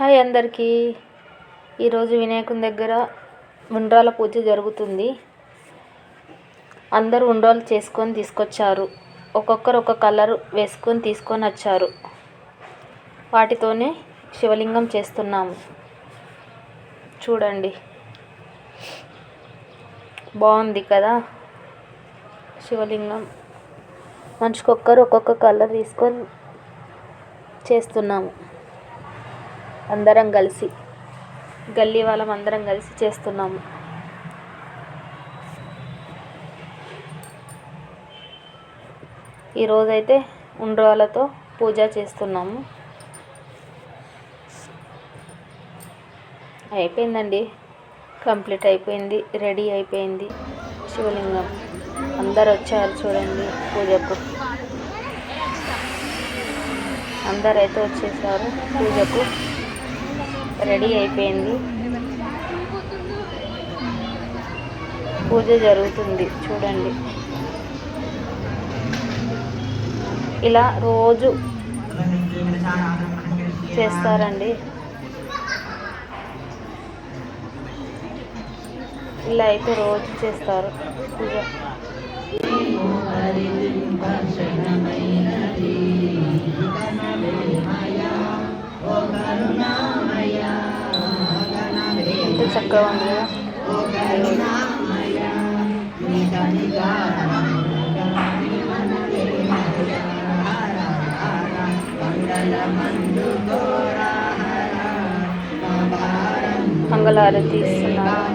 Hi అందరికీ. ఈరోజు వినాయకుని దగ్గర ఉండ్రాల పూజ జరుగుతుంది. అందరూ ఉండ్రాలు చేసుకొని తీసుకొచ్చారు. ఒక్కొక్కరు ఒక కలర్ వేసుకొని తీసుకొని వచ్చారు. వాటితోనే శివలింగం చేస్తున్నాము. చూడండి, బాగుంది కదా శివలింగం. మనిషికొక్కరు ఒక్కొక్క కలర్ తీసుకొని చేస్తున్నాము. అందరం కలిసి, గల్లీ వాళ్ళం అందరం కలిసి చేస్తున్నాము. ఈరోజైతే ఉండ్రాలతో పూజ చేస్తున్నాము. అయిపోయిందండి, కంప్లీట్ అయిపోయింది, రెడీ అయిపోయింది శివలింగం. అందరు వచ్చారు చూడండి పూజకు. అందరైతే వచ్చేసారు పూజకు. రెడీ అయిపోయింది, పూజ జరుగుతుంది చూడండి. ఇలా రోజు చేస్తారండి. ఇలా అయితే రోజు చేస్తారు పూజ. ఎంత చక్కగా ఉంది కదా. మంగళహారతి ఇస్తున్నారు.